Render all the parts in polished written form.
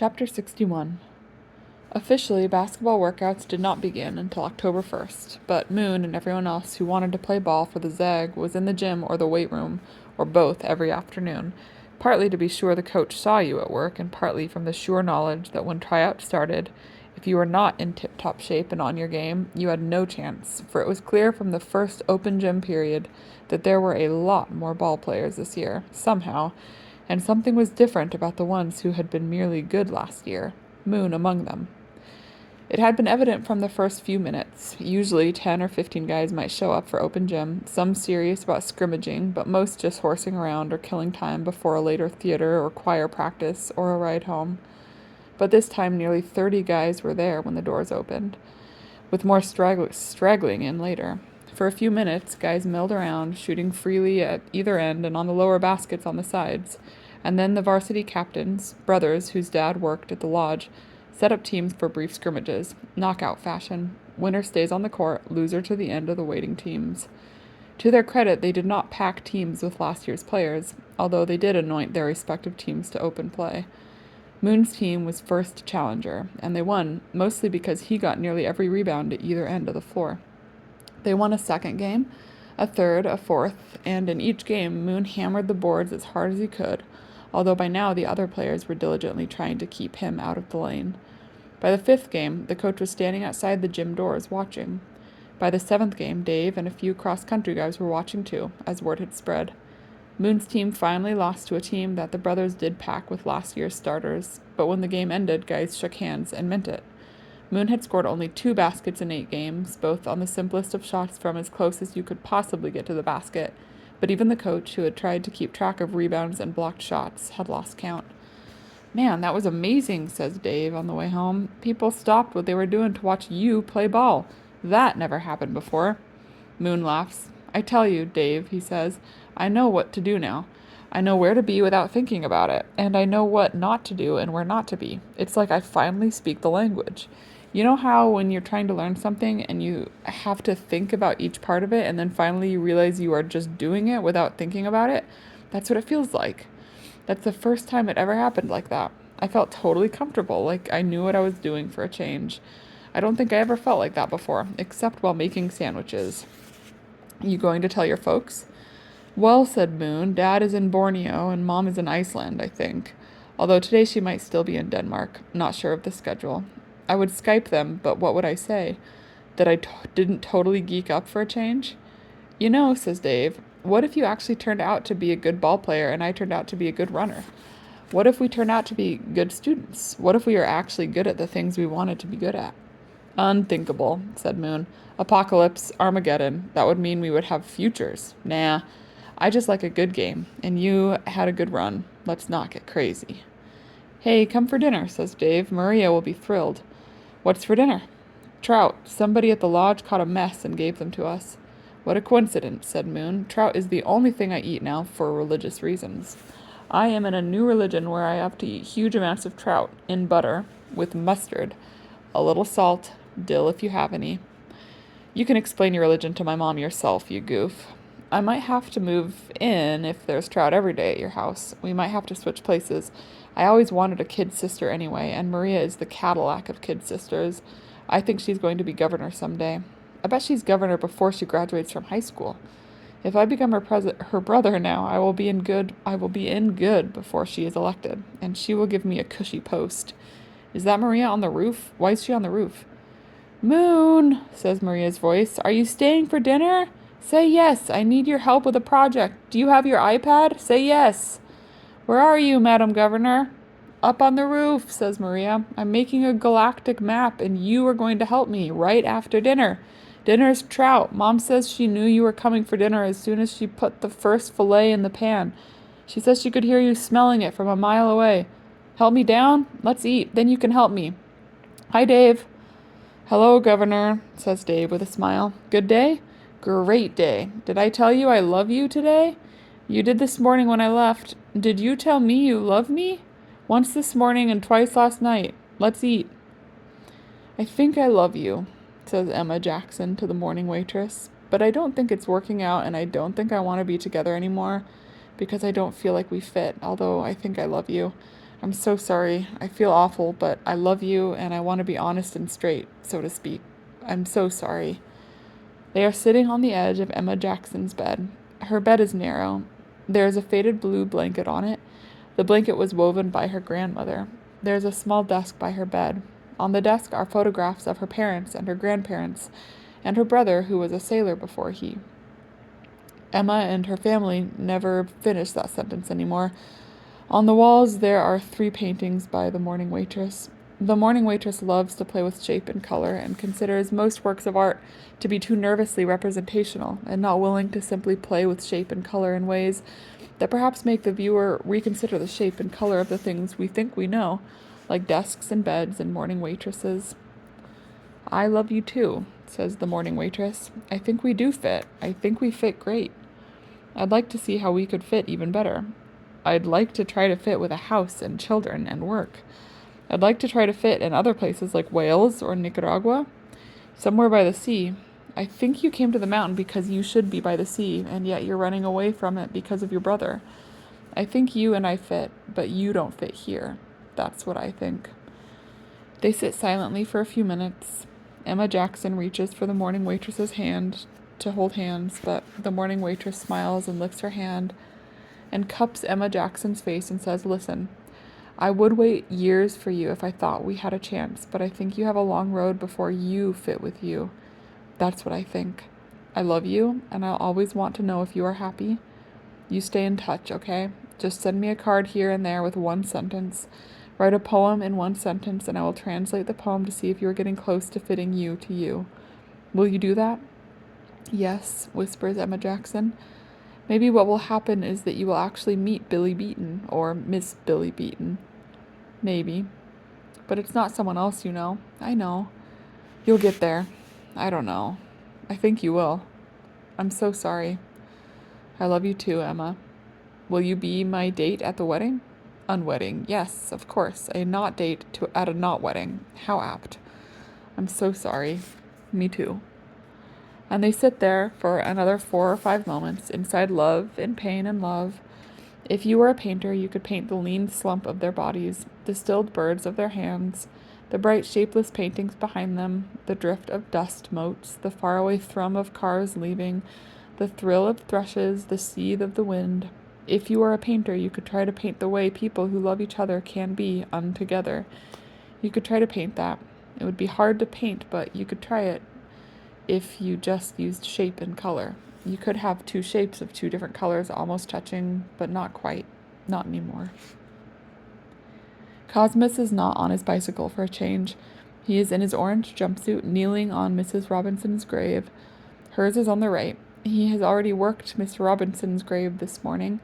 Chapter 61. Officially, basketball workouts did not begin until October 1st, but Moon and everyone else who wanted to play ball for the Zeg was in the gym or the weight room, or both, every afternoon, partly to be sure the coach saw you at work, and partly from the sure knowledge that when tryouts started, if you were not in tip-top shape and on your game, you had no chance, for it was clear from the first open gym period that there were a lot more ball players this year, somehow, and something was different about the ones who had been merely good last year, Moon among them. It had been evident from the first few minutes. Usually 10 or 15 guys might show up for open gym, some serious about scrimmaging, but most just horsing around or killing time before a later theater or choir practice or a ride home. But this time nearly 30 guys were there when the doors opened, with more straggling in later. For a few minutes, guys milled around, shooting freely at either end and on the lower baskets on the sides, and then the varsity captains, brothers whose dad worked at the lodge, set up teams for brief scrimmages, knockout fashion. Winner stays on the court, loser to the end of the waiting teams. To their credit, they did not pack teams with last year's players, although they did anoint their respective teams to open play. Moon's team was first challenger, and they won, mostly because he got nearly every rebound at either end of the floor. They won a second game, a third, a fourth, and in each game, Moon hammered the boards as hard as he could, although by now the other players were diligently trying to keep him out of the lane. By the fifth game, the coach was standing outside the gym doors watching. By the seventh game, Dave and a few cross-country guys were watching too, as word had spread. Moon's team finally lost to a team that the brothers did pack with last year's starters, but when the game ended, guys shook hands and meant it. Moon had scored only 2 baskets in 8 games, both on the simplest of shots from as close as you could possibly get to the basket, but even the coach, who had tried to keep track of rebounds and blocked shots, had lost count. "Man, that was amazing," says Dave on the way home. "People stopped what they were doing to watch you play ball. That never happened before." Moon laughs. "I tell you, Dave," he says, "I know what to do now. I know where to be without thinking about it, and I know what not to do and where not to be. It's like I finally speak the language. You know how when you're trying to learn something and you have to think about each part of it and then finally you realize you are just doing it without thinking about it? That's what it feels like. That's the first time it ever happened like that. I felt totally comfortable, like I knew what I was doing for a change. I don't think I ever felt like that before, except while making sandwiches." "You going to tell your folks?" "Well," said Moon, "Dad is in Borneo and Mom is in Iceland, I think. Although today she might still be in Denmark. Not sure of the schedule. I would Skype them, but what would I say? That I didn't totally geek up for a change? You know," says Dave, "what if you actually turned out to be a good ball player and I turned out to be a good runner? What if we turned out to be good students? What if we are actually good at the things we wanted to be good at?" "Unthinkable," said Moon. "Apocalypse, Armageddon. That would mean we would have futures. Nah, I just like a good game, and you had a good run. Let's not get crazy." "Hey, come for dinner," says Dave. "Maria will be thrilled." "What's for dinner?" "Trout. Somebody at the lodge caught a mess and gave them to us." "What a coincidence," said Moon. "Trout is the only thing I eat now for religious reasons. I am in a new religion where I have to eat huge amounts of trout, in butter, with mustard, a little salt, dill if you have any. You can explain your religion to my mom yourself, you goof. I might have to move in if there's trout every day at your house. We might have to switch places. I always wanted a kid sister anyway, and Maria is the Cadillac of kid sisters. I think she's going to be governor someday. I bet she's governor before she graduates from high school. If I become her brother now, I will be in good before she is elected, and she will give me a cushy post. Is that Maria on the roof? Why is she on the roof?" "Moon," says Maria's voice, "are you staying for dinner? Say yes. I need your help with a project. Do you have your iPad? Say yes." "Where are you, Madam Governor?" "Up on the roof," says Maria. "I'm making a galactic map, and you are going to help me right after dinner. Dinner's trout. Mom says she knew you were coming for dinner as soon as she put the first fillet in the pan. She says she could hear you smelling it from a mile away. Help me down? Let's eat. Then you can help me. Hi, Dave." "Hello, Governor," says Dave with a smile. "Good day?" "Great day. Did I tell you I love you today?" "You did this morning when I left. Did you tell me you love me?" "Once this morning and twice last night. Let's eat." "I think I love you," says Emma Jackson to the morning waitress, "but I don't think it's working out, and I don't think I want to be together anymore because I don't feel like we fit, although I think I love you. I'm so sorry. I feel awful, but I love you and I want to be honest and straight, so to speak. I'm so sorry. They are sitting on the edge of Emma Jackson's bed. Her bed is narrow. There is a faded blue blanket on it. The blanket was woven by her grandmother. There is a small desk by her bed. On the desk are photographs of her parents and her grandparents, and her brother, who was a sailor before he. Emma and her family never finished that sentence anymore. On the walls there are 3 paintings by the morning waitress. The morning waitress loves to play with shape and color and considers most works of art to be too nervously representational and not willing to simply play with shape and color in ways that perhaps make the viewer reconsider the shape and color of the things we think we know, like desks and beds and morning waitresses. I love you too, says the morning waitress. I think we do fit. I think we fit great. I'd like to see how we could fit even better. I'd like to try to fit with a house and children and work. I'd like to try to fit in other places like Wales or Nicaragua, somewhere by the sea. I think you came to the mountain because you should be by the sea, and yet you're running away from it because of your brother. I think you and I fit, but you don't fit here. That's what I think. They sit silently for a few minutes. Emma Jackson reaches for the morning waitress's hand to hold hands, but the morning waitress smiles and lifts her hand and cups Emma Jackson's face and says, "Listen, I would wait years for you if I thought we had a chance, but I think you have a long road before you fit with you. That's what I think. I love you, and I'll always want to know if you are happy. You stay in touch, okay? Just send me a card here and there with one sentence. Write a poem in one sentence, and I will translate the poem to see if you are getting close to fitting you to you. Will you do that?" "Yes," whispers Emma Jackson. "Maybe what will happen is that you will actually meet Billy Beaton, or Miss Billy Beaton. Maybe. But it's not someone else, you know. I know. You'll get there. I don't know. I think you will. I'm so sorry. I love you too, Emma. Will you be my date at the wedding?" "Unwedding. Yes, of course. A not date at a not wedding. How apt. I'm so sorry. Me too." And they sit there for another 4 or 5 moments, inside love and pain and love. If you were a painter, you could paint the lean slump of their bodies, the stilled birds of their hands, the bright shapeless paintings behind them, the drift of dust motes, the faraway thrum of cars leaving, the thrill of thrushes, the seethe of the wind. If you were a painter, you could try to paint the way people who love each other can be untogether. You could try to paint that. It would be hard to paint, but you could try it if you just used shape and color. You could have 2 shapes of 2 different colors almost touching, but not quite. Not anymore. Cosmus is not on his bicycle for a change. He is in his orange jumpsuit, kneeling on Mrs. Robinson's grave. Hers is on the right. He has already worked Mr. Robinson's grave this morning.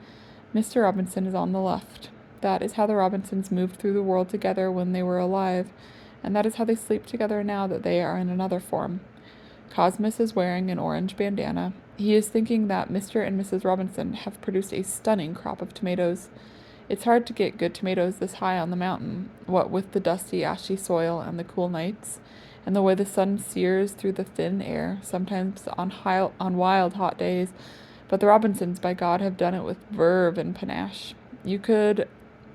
Mr. Robinson is on the left. That is how the Robinsons moved through the world together when they were alive, and that is how they sleep together now that they are in another form. Cosmus is wearing an orange bandana. He is thinking that Mr. and Mrs. Robinson have produced a stunning crop of tomatoes. It's hard to get good tomatoes this high on the mountain, what with the dusty, ashy soil and the cool nights, and the way the sun sears through the thin air, sometimes on wild, hot days. But the Robinsons, by God, have done it with verve and panache. You could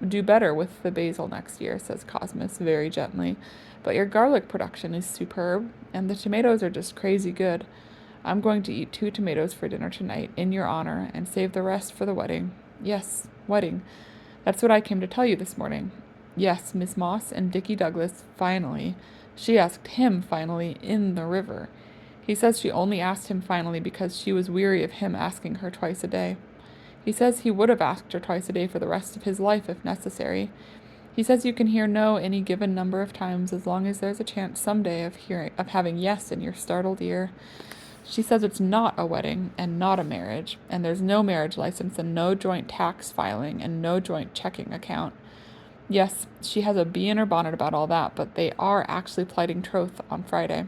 do better with the basil next year, says Cosmus very gently. But your garlic production is superb, and the tomatoes are just crazy good. I'm going to eat 2 tomatoes for dinner tonight, in your honor, and save the rest for the wedding. Yes, wedding. That's what I came to tell you this morning. Yes, Miss Moss and Dickie Douglas, finally. She asked him, finally, in the river. He says she only asked him finally because she was weary of him asking her twice a day. He says he would have asked her twice a day for the rest of his life if necessary. He says you can hear no any given number of times as long as there's a chance someday of having yes in your startled ear. She says it's not a wedding and not a marriage, and there's no marriage license and no joint tax filing and no joint checking account. Yes, she has a bee in her bonnet about all that, but they are actually plighting troth on Friday.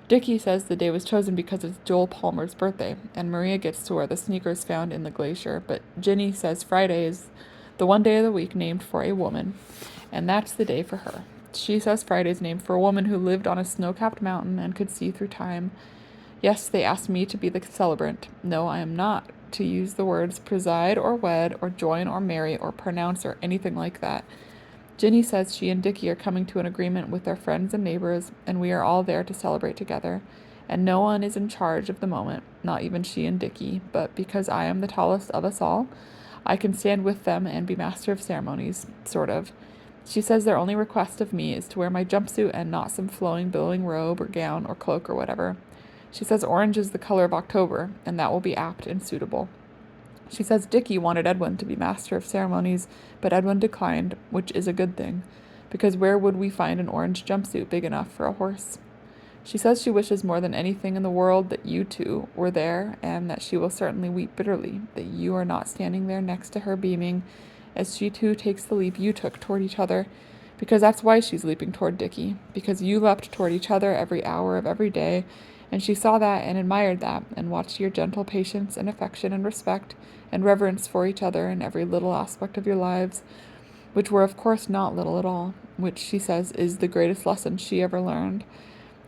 Dickie says the day was chosen because it's Joel Palmer's birthday, and Maria gets to wear the sneakers found in the glacier, but Ginny says Friday is the one day of the week named for a woman, and that's the day for her. She says Friday's named for a woman who lived on a snow-capped mountain and could see through time. Yes, they asked me to be the celebrant. No, I am not to use the words preside or wed or join or marry or pronounce or anything like that. Ginny says she and Dickie are coming to an agreement with their friends and neighbors, and we are all there to celebrate together. And no one is in charge of the moment, not even she and Dickie, but because I am the tallest of us all, I can stand with them and be master of ceremonies, sort of. She says their only request of me is to wear my jumpsuit and not some flowing, billowing robe or gown or cloak or whatever. She says orange is the color of October, and that will be apt and suitable. She says Dickie wanted Edwin to be master of ceremonies, but Edwin declined, which is a good thing, because where would we find an orange jumpsuit big enough for a horse? She says she wishes more than anything in the world that you two were there, and that she will certainly weep bitterly that you are not standing there next to her beaming as she too takes the leap you took toward each other, because that's why she's leaping toward Dickie, because you leapt toward each other every hour of every day, and she saw that and admired that, and watched your gentle patience and affection and respect and reverence for each other in every little aspect of your lives, which were of course not little at all, which she says is the greatest lesson she ever learned,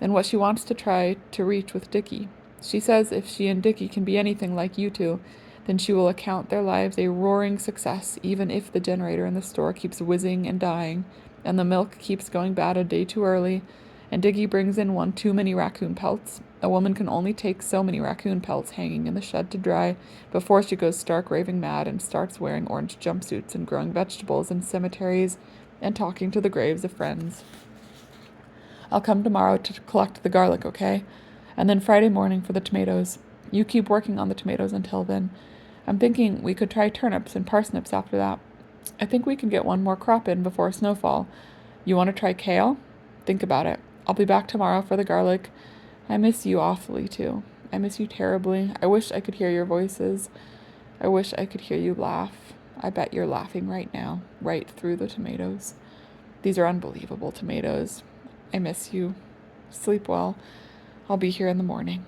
and what she wants to try to reach with Dickie. She says if she and Dickie can be anything like you two, then she will account their lives a roaring success, even if the generator in the store keeps whizzing and dying, and the milk keeps going bad a day too early, and Dickie brings in one too many raccoon pelts. A woman can only take so many raccoon pelts hanging in the shed to dry before she goes stark raving mad and starts wearing orange jumpsuits and growing vegetables in cemeteries and talking to the graves of friends. I'll come tomorrow to collect the garlic, okay? And then Friday morning for the tomatoes. You keep working on the tomatoes until then. I'm thinking we could try turnips and parsnips after that. I think we can get one more crop in before snowfall. You want to try kale? Think about it. I'll be back tomorrow for the garlic. I miss you awfully, too. I miss you terribly. I wish I could hear your voices. I wish I could hear you laugh. I bet you're laughing right now, right through the tomatoes. These are unbelievable tomatoes. I miss you. Sleep well. I'll be here in the morning.